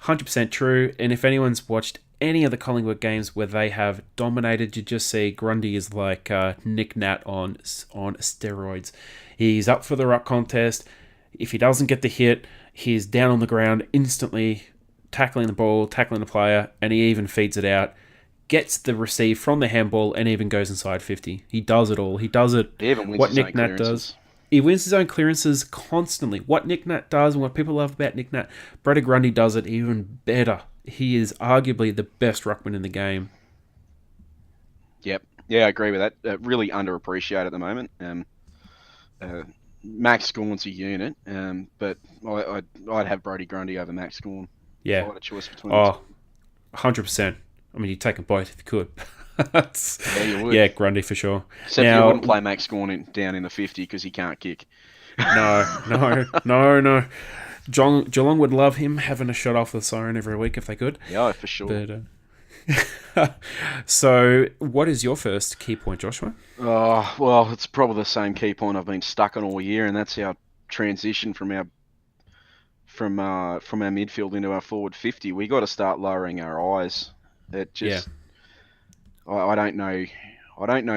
[SPEAKER 4] 100% true. And if anyone's watched any of the Collingwood games where they have dominated, you just see Grundy is like Nick Nat on steroids. He's up for the ruck contest. If he doesn't get the hit, he's down on the ground instantly, tackling the ball, tackling the player, and he even feeds it out. Gets the receive from the handball and even goes inside 50. He does it all. He does it. What Nick Nat does. He wins his own clearances constantly. What Nick Nat does and what people love about Nick Nat, Brodie Grundy does it even better. He is arguably the best ruckman in the game.
[SPEAKER 5] Yep. Yeah, I agree with that. Really underappreciated at the moment. Max Gawn's a unit, but I'd have Brodie Grundy over Max Gawn.
[SPEAKER 4] Yeah.
[SPEAKER 5] If I had a choice between the two.
[SPEAKER 4] 100%. I mean, you'd take them both if you could.
[SPEAKER 5] Yeah, you would.
[SPEAKER 4] Yeah, Grundy for sure.
[SPEAKER 5] Except you wouldn't play Max Gawn down in the 50 because he can't kick.
[SPEAKER 4] No. Geelong would love him having a shot off the siren every week if they could.
[SPEAKER 5] Yeah, for sure.
[SPEAKER 4] But, so, what is your first key point, Joshua?
[SPEAKER 5] Oh, well, it's probably the same key point I've been stuck on all year, and that's our transition from our midfield into our forward 50. We got to start lowering our eyes. It just, I don't know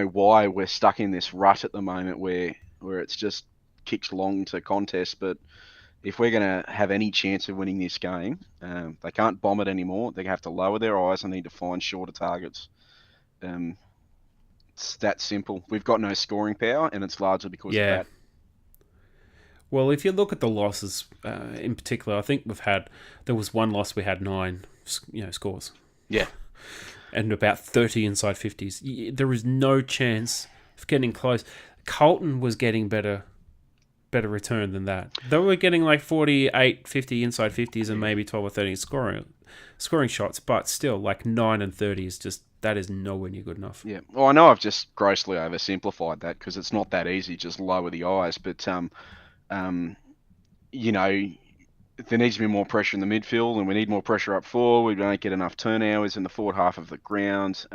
[SPEAKER 5] why we're stuck in this rut at the moment where it's just kicks long to contest. But if we're going to have any chance of winning this game, they can't bomb it anymore. They have to lower their eyes and need to find shorter targets. It's that simple. We've got no scoring power, and it's largely because of that.
[SPEAKER 4] Well, if you look at the losses in particular, I think there was one loss we had 9 scores.
[SPEAKER 5] Yeah.
[SPEAKER 4] And about 30 inside 50s. There was no chance of getting close. Carlton was getting better return than that. They were getting like 48, 50 inside 50s and maybe 12 or 13 scoring shots, but still like 9 and 30 is just, that is nowhere near good enough.
[SPEAKER 5] Yeah. Well, I know I've just grossly oversimplified that because it's not that easy, just lower the eyes, but there needs to be more pressure in the midfield, and we need more pressure up forward. We don't get enough turn hours in the forward half of the ground,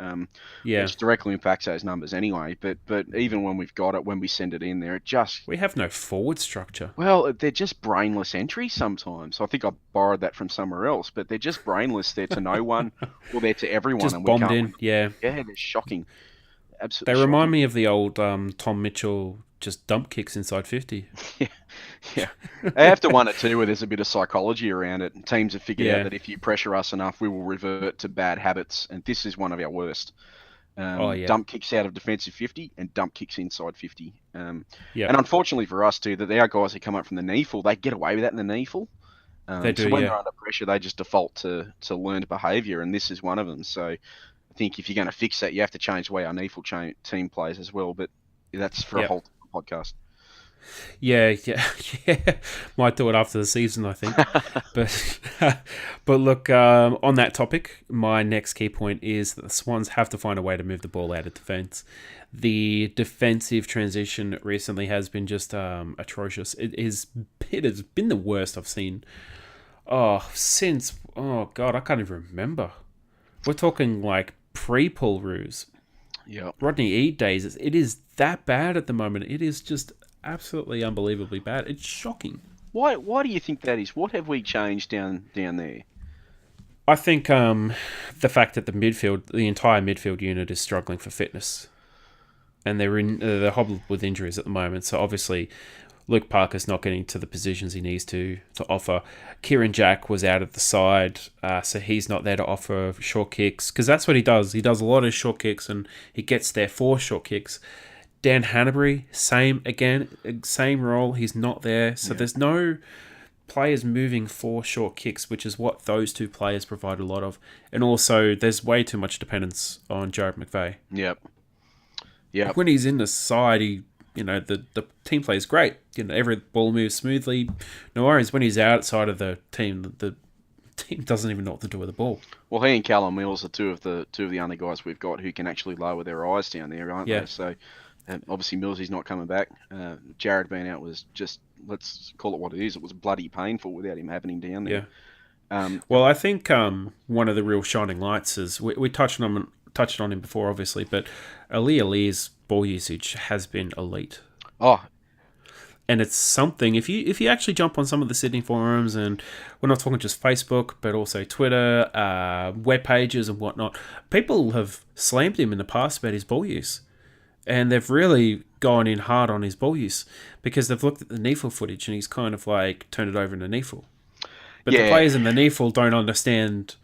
[SPEAKER 5] which directly impacts those numbers anyway. But even when we've got it, when we send it in there, we
[SPEAKER 4] have no forward structure.
[SPEAKER 5] Well, they're just brainless entries sometimes. I think I borrowed that from somewhere else, but they're just brainless. They're to no one, or they're to everyone,
[SPEAKER 4] just
[SPEAKER 5] and
[SPEAKER 4] bombed in. Yeah,
[SPEAKER 5] they're shocking. absolutely.
[SPEAKER 4] They remind
[SPEAKER 5] shocking.
[SPEAKER 4] me of the old Tom Mitchell just dump kicks inside 50.
[SPEAKER 5] Yeah. I have to wonder too where there's a bit of psychology around it. Teams have figured
[SPEAKER 4] Yeah.
[SPEAKER 5] out that if you pressure us enough, we will revert to bad habits, and this is one of our worst.
[SPEAKER 4] Oh, yeah.
[SPEAKER 5] Dump kicks out of defensive 50 and dump kicks inside 50.
[SPEAKER 4] Yeah.
[SPEAKER 5] And unfortunately for us too, that our guys who come up from the knee full, they get away with that in the knee full.
[SPEAKER 4] They do,
[SPEAKER 5] so when
[SPEAKER 4] yeah.
[SPEAKER 5] they're under pressure, they just default to learned behaviour, and this is one of them. So I think if you're going to fix that, you have to change the way our knee full team plays as well. But that's for a whole podcast.
[SPEAKER 4] Yeah. Might do it after the season, I think. but look, on that topic, my next key point is that the Swans have to find a way to move the ball out of defence. The defensive transition recently has been just atrocious. It has been the worst I've seen. I can't even remember. We're talking like pre-Paul Roos.
[SPEAKER 5] Yeah.
[SPEAKER 4] Rodney Eade days. It is that bad at the moment. It is just absolutely unbelievably bad. It's shocking.
[SPEAKER 5] Why do you think that is? What have we changed down there?
[SPEAKER 4] I think the fact that the entire midfield unit is struggling for fitness, and they're hobbled with injuries at the moment. So obviously, Luke Parker's not getting to the positions he needs to offer. Kieran Jack was out of the side, so he's not there to offer short kicks, because that's what he does. He does a lot of short kicks, and he gets there for short kicks. Dan Hanbury, same role. He's not there, so there's no players moving for short kicks, which is what those two players provide a lot of. And also, there's way too much dependence on Jared McVeigh.
[SPEAKER 5] Yep.
[SPEAKER 4] When he's in the side, the team plays great. Every ball moves smoothly. No worries. When he's outside of the team doesn't even know what to do with the ball.
[SPEAKER 5] Well, he and Callum Mills are two of the only guys we've got who can actually lower their eyes down there, aren't they? So, obviously Millsy's not coming back. Jared being out was just, let's call it what it is. It was bloody painful without him having him down there.
[SPEAKER 4] Yeah. Well, I think one of the real shining lights is we touched on him before, obviously, but Ali's ball usage has been elite.
[SPEAKER 5] Oh.
[SPEAKER 4] And it's something, if you actually jump on some of the Sydney forums, and we're not talking just Facebook, but also Twitter, web pages and whatnot, people have slammed him in the past about his ball use. And they've really gone in hard on his ball use, because they've looked at the NEFL footage and he's kind of like turned it over into NEFL. But the players in the NEFL don't understand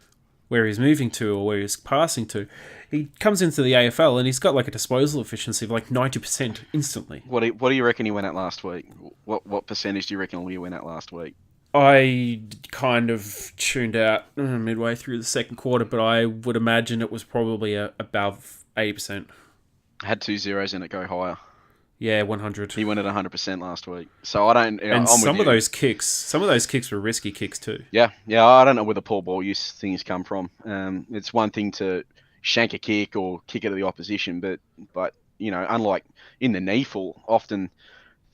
[SPEAKER 4] where he's moving to or where he's passing to. He comes into the AFL and he's got like a disposal efficiency of like 90% instantly.
[SPEAKER 5] What do you reckon he went at last week? What percentage do you reckon he went at last week?
[SPEAKER 4] I kind of tuned out midway through the second quarter, but I would imagine it was probably above 80%.
[SPEAKER 5] Had 2 zeros in it, go higher.
[SPEAKER 4] Yeah, 100.
[SPEAKER 5] He went at 100% last week. So I don't...
[SPEAKER 4] And some of those kicks were risky kicks too.
[SPEAKER 5] Yeah, I don't know where the poor ball use things come from. It's one thing to shank a kick or kick it to the opposition, but unlike in the NEFL, often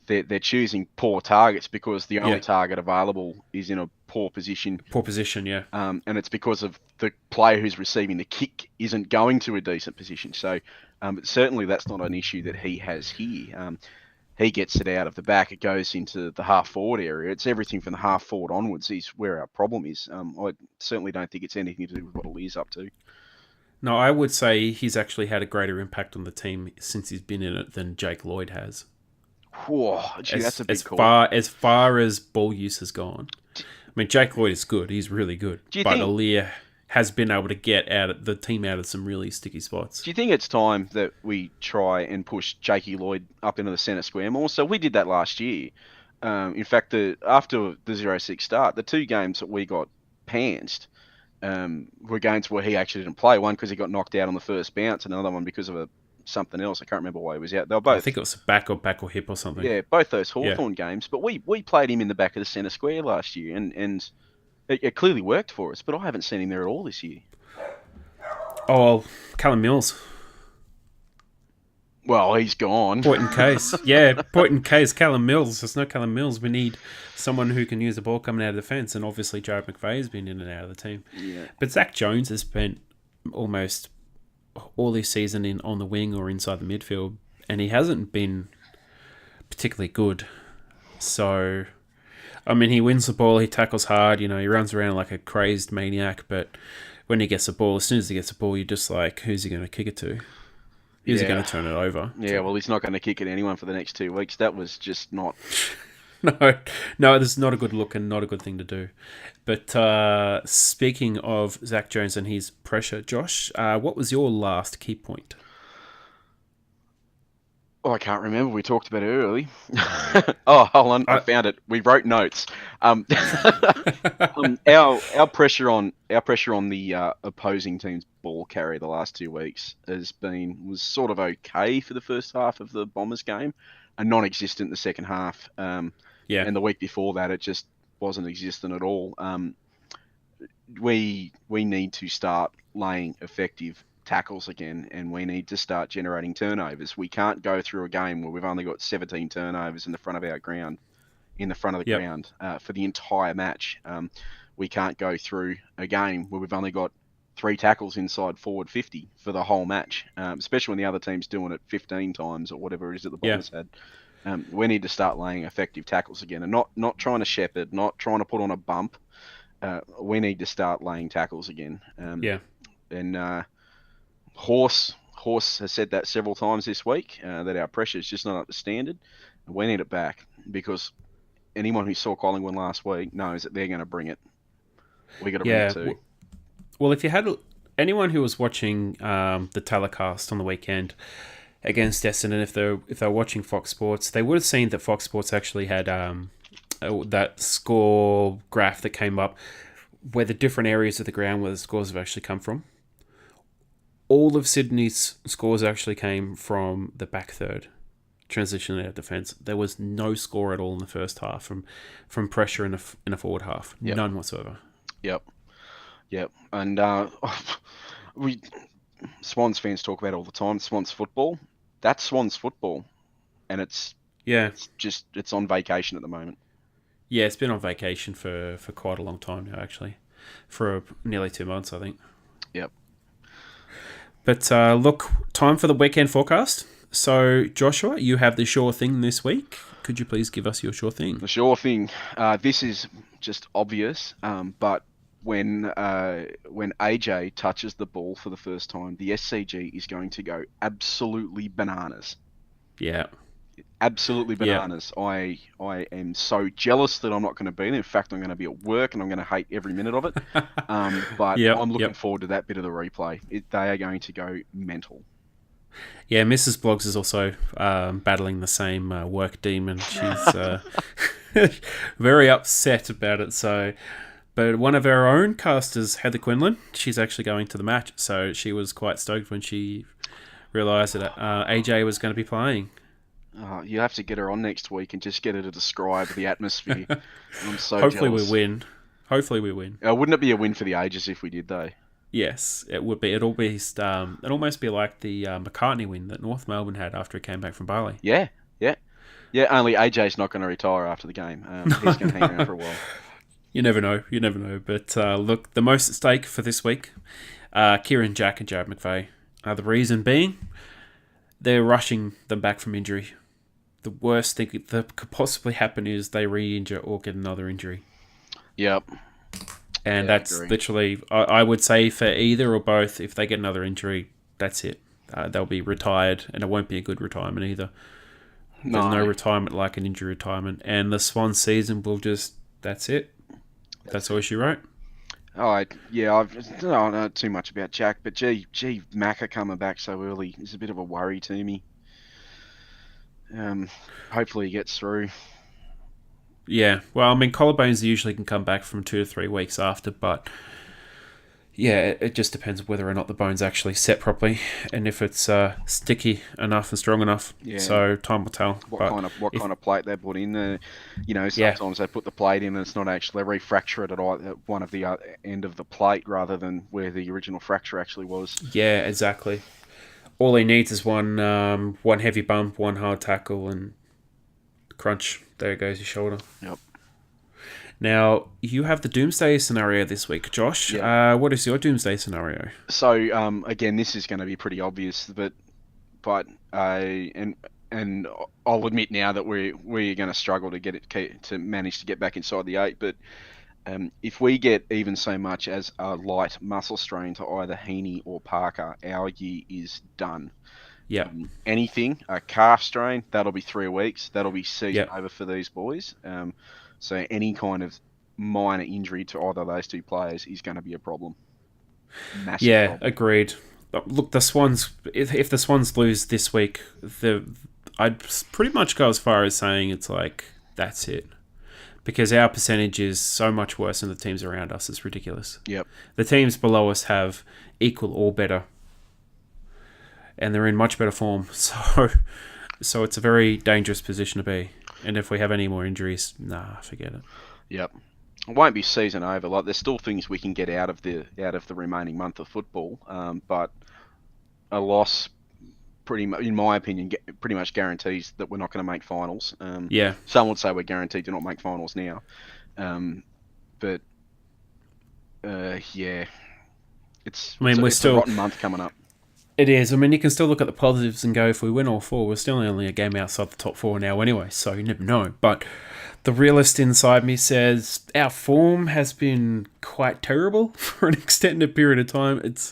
[SPEAKER 5] they're choosing poor targets because the only target available is in a poor position.
[SPEAKER 4] Poor position, yeah.
[SPEAKER 5] And it's because of the player who's receiving the kick isn't going to a decent position. So certainly that's not an issue that he has here. He gets it out of the back. It goes into the half-forward area. It's everything from the half-forward onwards is where our problem is. I certainly don't think it's anything to do with what Ali's up to.
[SPEAKER 4] No, I would say he's actually had a greater impact on the team since he's been in it than Jake Lloyd has.
[SPEAKER 5] Whoa, gee, that's a big call.
[SPEAKER 4] As far as ball use has gone. I mean, Jake Lloyd is good. He's really good. But Alia has been able to get the team out of some really sticky spots.
[SPEAKER 5] Do you think it's time that we try and push Jakey Lloyd up into the centre square more? So we did that last year. In fact, after the 0-6 start, the 2 games that we got pantsed were games where he actually didn't play. One because he got knocked out on the first bounce, and another one because of something else. I can't remember why he was out. They were both.
[SPEAKER 4] I think it was back or hip or something.
[SPEAKER 5] Yeah, both those Hawthorn games. But we played him in the back of the centre square last year, and it clearly worked for us. But I haven't seen him there at all this year.
[SPEAKER 4] Oh, well, Callum Mills.
[SPEAKER 5] Well, he's gone.
[SPEAKER 4] Point in case. Yeah, point in case, Callum Mills. There's no Callum Mills. We need someone who can use the ball coming out of the fence, and obviously Jared McVeigh's been in and out of the team.
[SPEAKER 5] Yeah.
[SPEAKER 4] But Zach Jones has spent almost all this season on the wing or inside the midfield, and he hasn't been particularly good. So, I mean, he wins the ball, he tackles hard, he runs around like a crazed maniac, but when he gets the ball, as soon as he gets the ball, you're just like, who's he going to kick it to? Is he going to turn it over?
[SPEAKER 5] Yeah, well, he's not going to kick at anyone for the next 2 weeks. That was just not...
[SPEAKER 4] No, this is not a good look and not a good thing to do. But speaking of Zach Jones and his pressure, Josh, what was your last key point?
[SPEAKER 5] Oh, I can't remember. We talked about it early. Oh, hold on. I found it. We wrote notes. Our pressure on the opposing team's ball carry the last 2 weeks was sort of okay for the first half of the Bombers game, and non-existent in the second half. And the week before that, it just wasn't existent at all. We need to start laying effective tackles again, and we need to start generating turnovers. We can't go through a game where we've only got 17 turnovers in the front of the ground for the entire match. We can't go through a game where we've only got 3 tackles inside forward 50 for the whole match, especially when the other team's doing it 15 times or whatever it is that the Bombers had. We need to start laying effective tackles again, and not trying to shepherd, not trying to put on a bump. We need to start laying tackles again. And Horse has said that several times this week, that our pressure is just not up to standard. We need it back, because anyone who saw Collingwood last week knows that they're going to bring it. We got to bring it too.
[SPEAKER 4] Well, if you had anyone who was watching the telecast on the weekend against Essendon, if they're watching Fox Sports, they would have seen that Fox Sports actually had that score graph that came up where the different areas of the ground where the scores have actually come from. All of Sydney's scores actually came from the back third, transition out of defence. There was no score at all in the first half from pressure in a forward half. Yep. None whatsoever.
[SPEAKER 5] Yep. And Swans fans talk about it all the time. Swans football. That's Swans football, and it's on vacation at the moment.
[SPEAKER 4] Yeah, it's been on vacation for quite a long time now, actually, for nearly 2 months, I think.
[SPEAKER 5] Yep.
[SPEAKER 4] But look, time for the weekend forecast. So, Joshua, you have the sure thing this week. Could you please give us your sure thing?
[SPEAKER 5] The sure thing. This is just obvious, but when AJ touches the ball for the first time, the SCG is going to go absolutely bananas.
[SPEAKER 4] Yeah.
[SPEAKER 5] Absolutely bananas. Yeah. I am so jealous that I'm not going to be there. In fact, I'm going to be at work and I'm going to hate every minute of it. But I'm looking forward to that bit of the replay. They are going to go mental.
[SPEAKER 4] Yeah, Mrs. Bloggs is also battling the same work demon. She's very upset about it. But one of our own casters, Heather Quinlan, she's actually going to the match. So she was quite stoked when she realised that AJ was going to be playing.
[SPEAKER 5] You have to get her on next week and just get her to describe the atmosphere. I'm so
[SPEAKER 4] Hopefully
[SPEAKER 5] jealous.
[SPEAKER 4] we win.
[SPEAKER 5] Wouldn't it be a win for the ages if we did, though?
[SPEAKER 4] Yes, it would be. It'd almost be like the McCartney win that North Melbourne had after he came back from Bali.
[SPEAKER 5] Yeah. Only AJ's not going to retire after the game. He's going to hang around for a while.
[SPEAKER 4] You never know. But look, the most at stake for this week, Kieran Jack and Jared McVeigh. The reason being, they're rushing them back from injury. The worst thing that could possibly happen is they re-injure or get another injury.
[SPEAKER 5] Yep.
[SPEAKER 4] And that's literally, I would say for either or both, if they get another injury, that's it. They'll be retired, and it won't be a good retirement either. There's no retirement like an injury retirement. And the Swan season will just, that's it. That's all she wrote.
[SPEAKER 5] I don't know too much about Jack, but gee, Maher coming back so early is a bit of a worry to me. Hopefully he gets through.
[SPEAKER 4] Yeah, well, I mean, collarbones usually can come back from 2 to 3 weeks after, but yeah, it just depends whether or not the bone's actually set properly and if it's sticky enough and strong enough. Yeah. So time will tell.
[SPEAKER 5] What kind of plate they put in there? Sometimes they put the plate in and it's not actually, they refracture it at one of the end of the plate rather than where the original fracture actually was.
[SPEAKER 4] Yeah, exactly. All he needs is one heavy bump, one hard tackle, and crunch. There goes your shoulder.
[SPEAKER 5] Yep.
[SPEAKER 4] Now, you have the doomsday scenario this week, Josh. Yep. What is your doomsday scenario?
[SPEAKER 5] So, again, this is going to be pretty obvious, but and I'll admit now that we're going to struggle to manage to get back inside the 8. But if we get even so much as a light muscle strain to either Heaney or Parker, our year is done.
[SPEAKER 4] Yeah.
[SPEAKER 5] Anything, a calf strain, that'll be 3 weeks. That'll be season
[SPEAKER 4] Yep.
[SPEAKER 5] over for these boys. So any kind of minor injury to either of those two players is going to be a problem. Massive
[SPEAKER 4] Yeah,
[SPEAKER 5] problem.
[SPEAKER 4] agreed. Look, the Swans, if the Swans lose this week, I'd pretty much go as far as saying it's like, that's it. Because our percentage is so much worse than the teams around us. It's ridiculous.
[SPEAKER 5] Yep.
[SPEAKER 4] The teams below us have equal or better. And they're in much better form. So it's a very dangerous position to be. And if we have any more injuries, forget it.
[SPEAKER 5] Yep. It won't be season over. Like, there's still things we can get out of the remaining month of football. But a loss, in my opinion, pretty much guarantees that we're not going to make finals.
[SPEAKER 4] Yeah.
[SPEAKER 5] Some would say we're guaranteed to not make finals now. But yeah,
[SPEAKER 4] we're
[SPEAKER 5] it's
[SPEAKER 4] still
[SPEAKER 5] a rotten month coming up.
[SPEAKER 4] It is. I mean, you can still look at the positives and go, if we win all 4, we're still only a game outside the top 4 now anyway, so you never know. But the realist inside me says our form has been quite terrible for an extended period of time. It's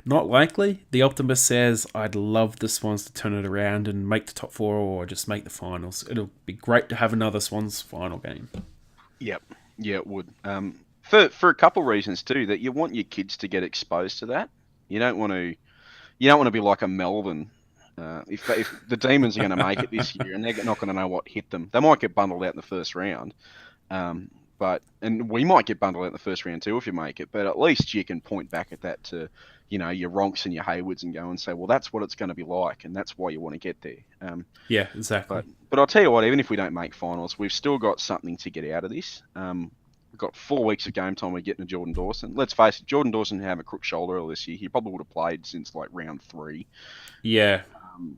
[SPEAKER 4] not likely. The optimist says, I'd love the Swans to turn it around and make the top 4 or just make the finals. It'll be great to have another Swans final game.
[SPEAKER 5] Yep. Yeah, it would. For a couple of reasons too, that you want your kids to get exposed to that. You don't want to be like a Melbourne. If the Demons are going to make it this year, and they're not going to know what hit them, they might get bundled out in the first round. And we might get bundled out in the first round too if you make it. But at least you can point back at that to, your Ronks and your Haywoods and go and say, well, that's what it's going to be like, and that's why you want to get there.
[SPEAKER 4] Yeah, exactly.
[SPEAKER 5] But I'll tell you what, even if we don't make finals, we've still got something to get out of this. We've got 4 weeks of game time. We're getting to Jordan Dawson. Let's face it, Jordan Dawson had a crook shoulder earlier this year. He probably would have played since like round 3.
[SPEAKER 4] Yeah.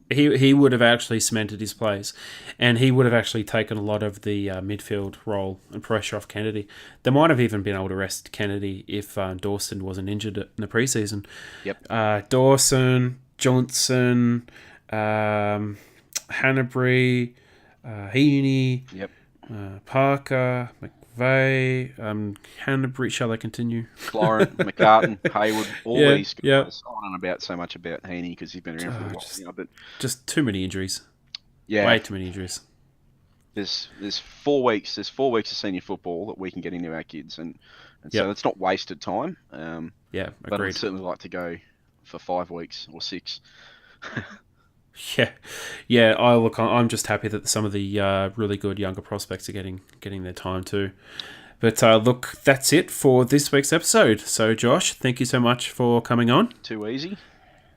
[SPEAKER 4] He would have actually cemented his place, and he would have actually taken a lot of the midfield role and pressure off Kennedy. They might have even been able to rest Kennedy if Dawson wasn't injured in the preseason.
[SPEAKER 5] Yep.
[SPEAKER 4] Dawson, Johnson, Hanbury, Heaney,
[SPEAKER 5] Yep.
[SPEAKER 4] Parker, McVeigh, Hanbury. Shall I continue?
[SPEAKER 5] Florent, McCartan, Hayward, all these guys.
[SPEAKER 4] Yeah.
[SPEAKER 5] On and about so much about Heaney because he's been around for a while. But
[SPEAKER 4] just too many injuries.
[SPEAKER 5] Yeah,
[SPEAKER 4] way too many injuries.
[SPEAKER 5] There's 4 weeks. There's 4 weeks of senior football that we can get into our kids, and so it's not wasted time.
[SPEAKER 4] Yeah,
[SPEAKER 5] but
[SPEAKER 4] agreed.
[SPEAKER 5] I'd certainly like to go for 5 weeks or 6.
[SPEAKER 4] Yeah. I'm just happy that some of the really good younger prospects are getting their time too. But look, that's it for this week's episode. So, Josh, thank you so much for coming on.
[SPEAKER 5] Too easy.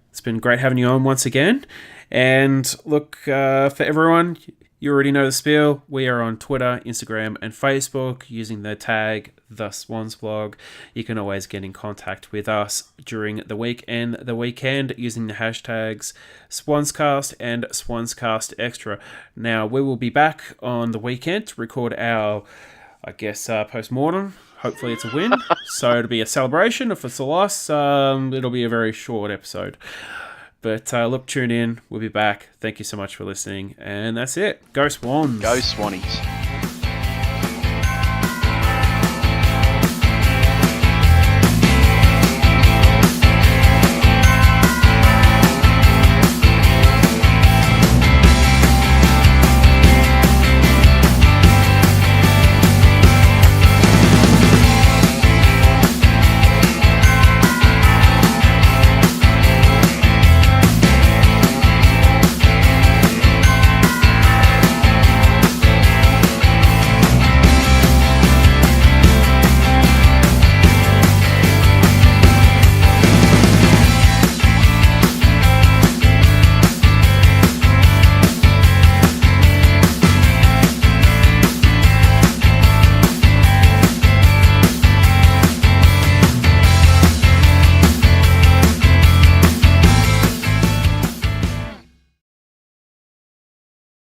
[SPEAKER 4] It's been great having you on once again. And look, for everyone, you already know the spiel. We are on Twitter, Instagram, and Facebook using the tag The Swans Blog. You can always get in contact with us during the week and the weekend using the hashtags SwansCast and SwansCast Extra. Now, we will be back on the weekend to record our, post-mortem. Hopefully it's a win. So it'll be a celebration. If it's a loss, it'll be a very short episode. But look, tune in. We'll be back. Thank you so much for listening. And that's it. Go Swans.
[SPEAKER 5] Go Swannies.